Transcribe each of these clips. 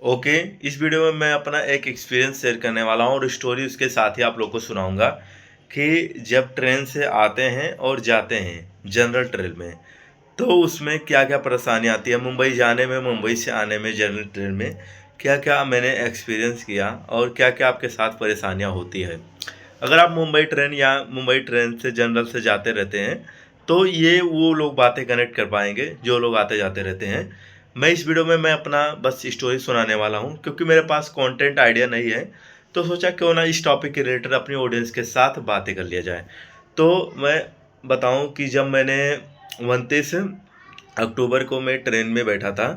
Okay. इस video में मैं अपना एक एक्सपीरियंस शेयर करने वाला हूँ और स्टोरी उसके साथ ही आप लोग को सुनाऊंगा कि जब ट्रेन से आते हैं और जाते हैं जनरल ट्रेन में, तो उसमें क्या क्या परेशानी आती है। मुंबई जाने में, मुंबई से आने में जनरल ट्रेन में क्या क्या मैंने एक्सपीरियंस किया और क्या क्या आपके साथ परेशानियाँ होती है। अगर आप मुंबई ट्रेन या मुंबई ट्रेन से जनरल से जाते रहते हैं, तो ये वो लोग बातें कनेक्ट कर पाएंगे जो लोग आते जाते रहते हैं। मैं इस वीडियो में मैं अपना बस स्टोरी सुनाने वाला हूँ, क्योंकि मेरे पास कंटेंट आइडिया नहीं है। तो सोचा क्यों ना इस टॉपिक के रिलेटेड अपनी ऑडियंस के साथ बातें कर लिया जाए। तो मैं बताऊं कि जब मैंने 29 अक्टूबर को मैं ट्रेन में बैठा था,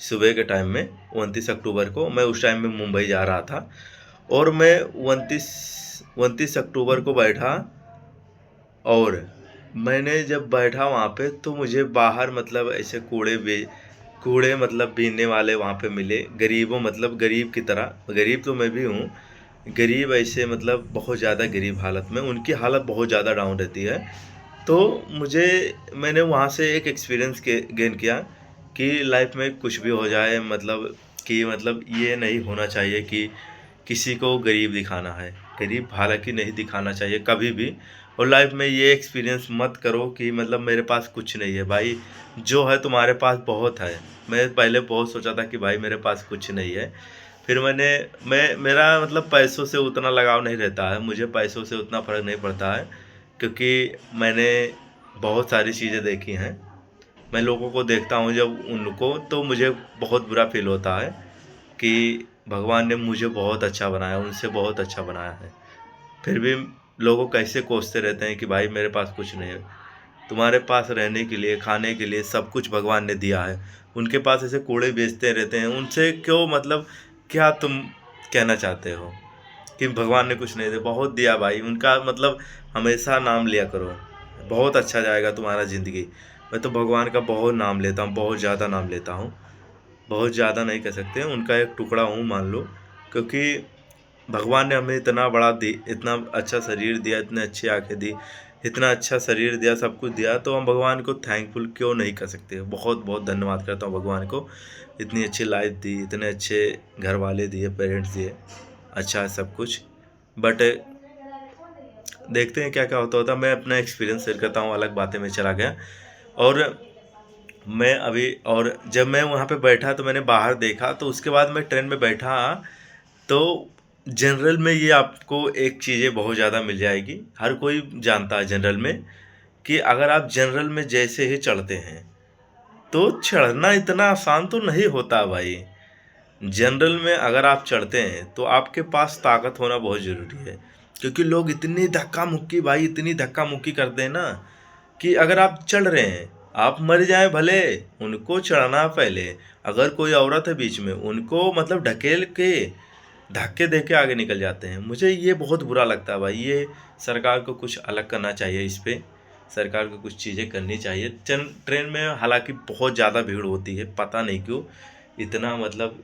सुबह के टाइम में 29 अक्टूबर को मैं उस टाइम में मुंबई जा रहा था। और मैं 29 अक्टूबर को बैठा, और मैंने जब बैठा वहाँ पे तो मुझे बाहर मतलब ऐसे कूड़े मतलब बीनने वाले वहाँ पे मिले। गरीबों मतलब गरीब की तरह, गरीब तो मैं भी हूँ, गरीब ऐसे मतलब बहुत ज़्यादा गरीब हालत में, उनकी हालत बहुत ज़्यादा डाउन रहती है। तो मुझे मैंने वहाँ से एक एक्सपीरियंस के गेन किया कि लाइफ में कुछ भी हो जाए, मतलब कि मतलब ये नहीं होना चाहिए कि किसी को गरीब दिखाना है। गरीब हालांकि नहीं दिखाना चाहिए कभी भी। और लाइफ में ये एक्सपीरियंस मत करो कि मतलब मेरे पास कुछ नहीं है। भाई, जो है तुम्हारे पास बहुत है। मैं पहले बहुत सोचा था कि भाई मेरे पास कुछ नहीं है। फिर मैं मेरा मतलब पैसों से उतना लगाव नहीं रहता है, मुझे पैसों से उतना फ़र्क नहीं पड़ता है, क्योंकि मैंने बहुत सारी चीज़ें देखी हैं। मैं लोगों को देखता हूँ जब उनको, तो मुझे बहुत बुरा फील होता है कि भगवान ने मुझे बहुत अच्छा बनाया, उनसे बहुत अच्छा बनाया है। फिर भी लोगों कैसे कोसते रहते हैं कि भाई मेरे पास कुछ नहीं है। तुम्हारे पास रहने के लिए, खाने के लिए सब कुछ भगवान ने दिया है। उनके पास ऐसे कूड़े बेचते रहते हैं, उनसे क्यों मतलब क्या तुम कहना चाहते हो कि भगवान ने कुछ नहीं दिया? बहुत दिया भाई, उनका मतलब हमेशा नाम लिया करो, बहुत अच्छा जाएगा तुम्हारा ज़िंदगी। मैं तो भगवान का बहुत नाम लेता हूँ, बहुत ज़्यादा नाम लेता हूँ। बहुत ज़्यादा नहीं कह सकते, उनका एक टुकड़ा हूँ मान लो। क्योंकि भगवान ने हमें इतना बड़ा दी, इतना अच्छा शरीर दिया, इतने अच्छी आंखें दी, इतना अच्छा शरीर दिया, सब कुछ दिया, तो हम भगवान को थैंकफुल क्यों नहीं कर सकते। बहुत बहुत धन्यवाद करता हूँ भगवान को। इतनी अच्छी लाइफ दी, इतने अच्छे घर वाले दिए, पेरेंट्स दिए, अच्छा है सब कुछ। बट देखते हैं क्या क्या होता मैं अपना एक्सपीरियंस शेयर करता हूँ, अलग बातें में चला गया। और मैं अभी और जब मैं वहाँ पे बैठा तो मैंने बाहर देखा, तो उसके बाद मैं ट्रेन में बैठा। तो जनरल में ये आपको एक चीज़ें बहुत ज़्यादा मिल जाएगी, हर कोई जानता है जनरल में, कि अगर आप जनरल में जैसे ही चढ़ते हैं, तो चढ़ना इतना आसान तो नहीं होता भाई। जनरल में अगर आप चढ़ते हैं तो आपके पास ताकत होना बहुत ज़रूरी है, क्योंकि लोग इतनी धक्का मुक्की भाई, इतनी धक्का मुक्की करते हैं ना, कि अगर आप चढ़ रहे हैं, आप मर जाए भले, उनको चढ़ना पहले। अगर कोई औरत है बीच में, उनको मतलब ढकेल के, धक्के दे के आगे निकल जाते हैं। मुझे ये बहुत बुरा लगता है भाई। ये सरकार को कुछ अलग करना चाहिए इस पे। सरकार को कुछ चीज़ें करनी चाहिए। ट्रेन में हालांकि बहुत ज़्यादा भीड़ होती है, पता नहीं क्यों इतना मतलब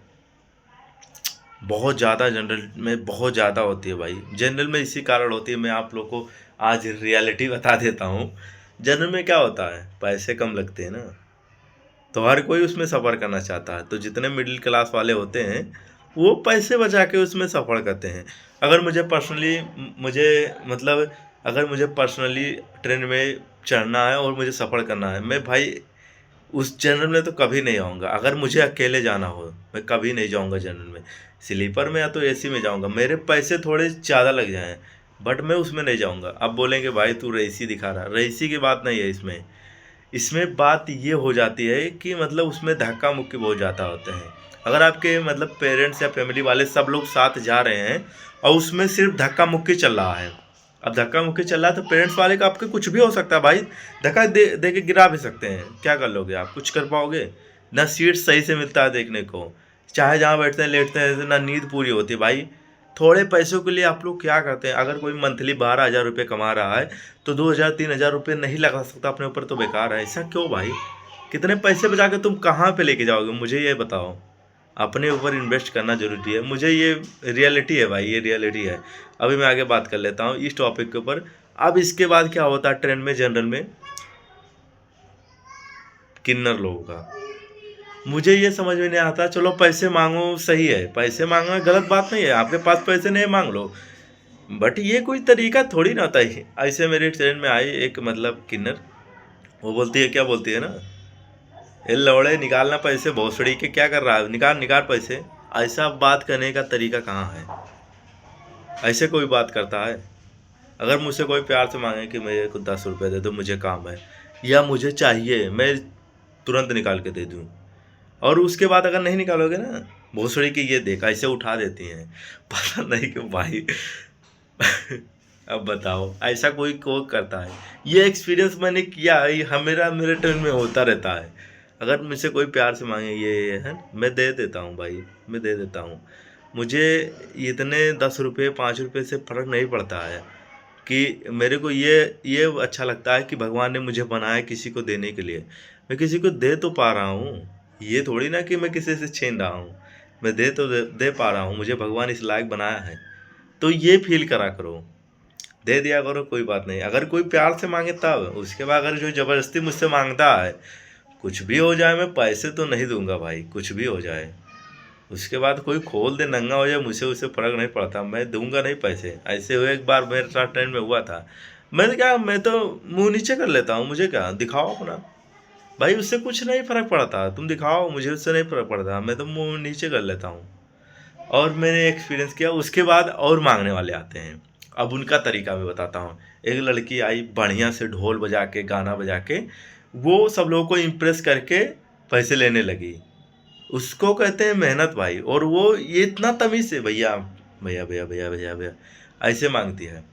बहुत ज़्यादा जनरल में बहुत ज़्यादा होती है भाई। जनरल में इसी कारण होती है, मैं आप लोग को आज रियलिटी बता देता हूँ। जनरल में क्या होता है, पैसे कम लगते हैं ना, तो हर कोई उसमें सफ़र करना चाहता है। तो जितने मिडिल क्लास वाले होते हैं, वो पैसे बचा के उसमें सफ़र करते हैं। अगर मुझे पर्सनली मुझे मतलब अगर मुझे पर्सनली ट्रेन में चढ़ना है और मुझे सफ़र करना है, मैं भाई उस जनरल में तो कभी नहीं आऊँगा। अगर मुझे अकेले जाना हो, मैं कभी नहीं जाऊँगा जनरल में। स्लीपर में या तो एसी में जाऊँगा, मेरे पैसे थोड़े ज़्यादा लग जाएँ, बट मैं उसमें नहीं जाऊँगा। अब बोलेंगे भाई तू रईसी दिखा रहा है, रईसी की बात नहीं है इसमें। इसमें बात ये हो जाती है कि मतलब उसमें धक्का मुक्की बहुत ज़्यादा होते हैं। अगर आपके मतलब पेरेंट्स या फैमिली वाले सब लोग साथ जा रहे हैं और उसमें सिर्फ धक्का मुक्की चल रहा है, अब धक्का मुक्की चल रहा है, तो पेरेंट्स वाले का आपके कुछ भी हो सकता है भाई। धक्का दे दे के गिरा भी सकते हैं, क्या कर लोगे आप, कुछ कर पाओगे? ना सीट सही से मिलता है देखने को, चाहे जहाँ बैठते हैं लेटते हैं, ना नींद पूरी होती है भाई। थोड़े पैसों के लिए आप लोग क्या करते हैं? अगर कोई मंथली 12,000 रुपये कमा रहा है, तो 2,000 3,000 रुपये नहीं लगा सकता अपने ऊपर, तो बेकार है। ऐसा क्यों भाई? कितने पैसे बचा के तुम कहाँ पे लेके जाओगे, मुझे ये बताओ। अपने ऊपर इन्वेस्ट करना जरूरी है, मुझे ये रियलिटी है भाई, ये रियलिटी है। अभी मैं आगे बात कर लेता हूँ इस टॉपिक के ऊपर। अब इसके बाद क्या होता है ट्रेन में जनरल में, किन्नर लोगों का, मुझे ये समझ में नहीं आता, चलो पैसे मांगो सही है, पैसे मांगना गलत बात नहीं है, आपके पास पैसे नहीं मांग लो, बट ये कोई तरीका थोड़ी ना होता है। ऐसे मेरे ट्रेन में आई एक मतलब किन्नर, वो बोलती है, क्या बोलती है ना, ये लौड़े निकालना पैसे, भोसड़ी के क्या कर रहा है, निकाल निकाल पैसे। ऐसा बात करने का तरीका कहाँ है? ऐसे कोई बात करता है? अगर मुझसे कोई प्यार से मांगे कि मेरे को 10 रुपये दे दो, मुझे काम है या मुझे चाहिए, मैं तुरंत निकाल के दे दूँ, और उसके बाद अगर नहीं निकालोगे ना, भोसड़ी की ये देख ऐसे उठा देती हैं। पता नहीं क्यों भाई। अब बताओ, ऐसा कोई को करता है? ये एक्सपीरियंस मैंने किया है, मेरा मेरे ट्रेन में होता रहता है। अगर मुझसे कोई प्यार से मांगे ये है, मैं दे देता हूँ भाई, मैं दे देता हूँ। मुझे इतने 10 रुपये 5 रुपये से फ़र्क नहीं पड़ता है, कि मेरे को ये अच्छा लगता है कि भगवान ने मुझे बनाया किसी को देने के लिए, मैं किसी को दे तो पा रहा हूँ। ये थोड़ी ना कि मैं किसी से छीन रहा हूँ, मैं दे पा रहा हूँ, मुझे भगवान इस लायक बनाया है। तो ये फील करा करो, दे दिया करो, कोई बात नहीं। अगर कोई प्यार से मांगे तब, उसके बाद अगर जो ज़बरदस्ती मुझसे मांगता है, कुछ भी हो जाए, मैं पैसे तो नहीं दूंगा भाई, कुछ भी हो जाए। उसके बाद कोई खोल दे, नंगा हो जाए, मुझे उससे फ़र्क नहीं पड़ता, मैं दूंगा नहीं पैसे। ऐसे हुए एक बार मेरे साथ ट्रेन में हुआ था, मैं तो मुंह नीचे कर लेता हूँ, मुझे क्या, दिखाओ अपना भाई, उससे कुछ नहीं फ़र्क पड़ता, तुम दिखाओ, मुझे उससे नहीं फ़र्क पड़ता, मैं तो मुंह नीचे कर लेता हूँ। और मैंने एक्सपीरियंस किया, उसके बाद और मांगने वाले आते हैं। अब उनका तरीका मैं बताता हूँ। एक लड़की आई बढ़िया से ढोल बजा के, गाना बजा के, वो सब लोगों को इम्प्रेस करके पैसे लेने लगी। उसको कहते हैं मेहनत भाई, और वो ये इतना तमीज़ से, भैया भैया भैया भैया भैया भैया ऐसे मांगती है।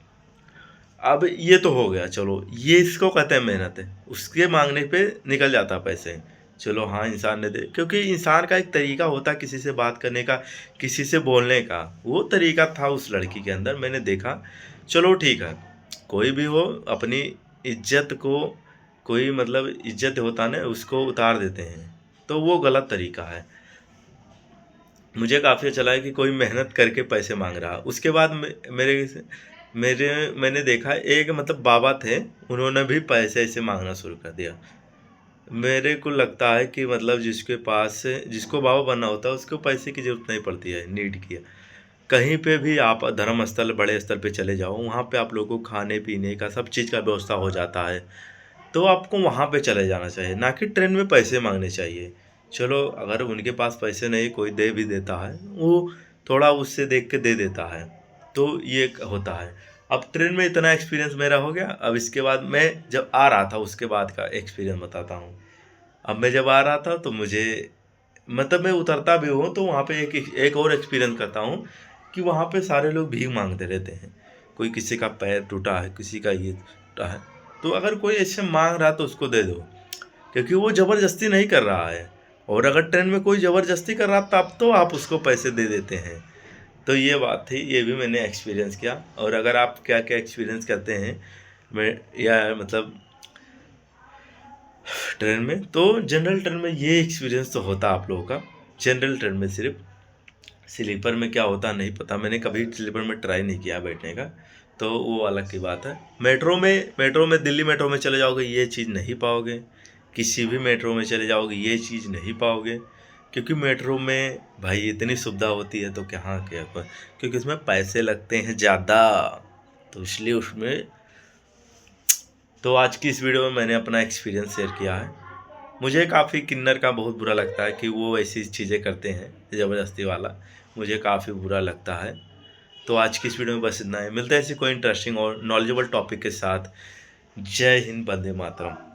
अब ये तो हो गया, चलो ये इसको कहते हैं मेहनत है, उसके मांगने पे निकल जाता पैसे। चलो हाँ, इंसान ने दे, क्योंकि इंसान का एक तरीका होता है किसी से बात करने का, किसी से बोलने का, वो तरीका था उस लड़की के अंदर, मैंने देखा। चलो ठीक है, कोई भी हो, अपनी इज्जत को, कोई मतलब इज्जत होता ना, उसको उतार देते हैं, तो वो गलत तरीका है। मुझे काफ़ी अच्छा लगा कि कोई मेहनत करके पैसे मांग रहा। उसके बाद मेरे मेरे मैंने देखा एक मतलब बाबा थे, उन्होंने भी पैसे ऐसे मांगना शुरू कर दिया। मेरे को लगता है कि मतलब जिसके पास, जिसको बाबा बनना होता है, उसको पैसे की ज़रूरत नहीं पड़ती है, नीड की। कहीं पे भी आप धर्म स्थल, बड़े स्थल पे चले जाओ, वहाँ पे आप लोगों को खाने पीने का सब चीज़ का व्यवस्था हो जाता है, तो आपको वहाँ पे चले जाना चाहिए, ना कि ट्रेन में पैसे मांगने चाहिए। चलो अगर उनके पास पैसे नहीं, कोई दे भी देता है, वो थोड़ा उससे देख के दे देता है, तो ये होता है। अब ट्रेन में इतना एक्सपीरियंस मेरा हो गया। अब इसके बाद मैं जब आ रहा था, उसके बाद का एक्सपीरियंस बताता हूँ। अब मैं जब आ रहा था तो मुझे मतलब मैं उतरता भी हूँ तो वहाँ पे एक और एक्सपीरियंस करता हूँ, कि वहाँ पे सारे लोग भीख मांगते रहते हैं। कोई किसी का पैर टूटा है, किसी का ये टूटा है, तो अगर कोई ऐसे मांग रहा है तो उसको दे दो, क्योंकि वो ज़बरदस्ती नहीं कर रहा है। और अगर ट्रेन में कोई ज़बरदस्ती कर रहा तब तो आप उसको पैसे दे देते हैं। तो ये बात थी, ये भी मैंने एक्सपीरियंस किया। और अगर आप क्या क्या एक्सपीरियंस करते हैं मैं, या मतलब ट्रेन में, तो जनरल ट्रेन में ये एक्सपीरियंस तो होता आप लोगों का। जनरल ट्रेन में सिर्फ, स्लीपर में क्या होता नहीं पता, मैंने कभी स्लीपर में ट्राई नहीं किया बैठने का, तो वो अलग की बात है। मेट्रो में दिल्ली मेट्रो में चले जाओगे ये चीज़ नहीं पाओगे, किसी भी मेट्रो में चले जाओगे ये चीज़ नहीं पाओगे, क्योंकि मेट्रो में भाई इतनी सुविधा होती है तो कहाँ क्या, क्योंकि उसमें पैसे लगते हैं ज़्यादा, तो इसलिए उसमें। तो आज की इस वीडियो में मैंने अपना एक्सपीरियंस शेयर किया है। मुझे काफ़ी किन्नर का बहुत बुरा लगता है कि वो ऐसी चीज़ें करते हैं ज़बरदस्ती वाला, मुझे काफ़ी बुरा लगता है। तो आज की इस वीडियो में बस इतना है, मिलते हैं ऐसी कोई इंटरेस्टिंग और नॉलेजेबल टॉपिक के साथ। जय हिंद, वंदे मातरम।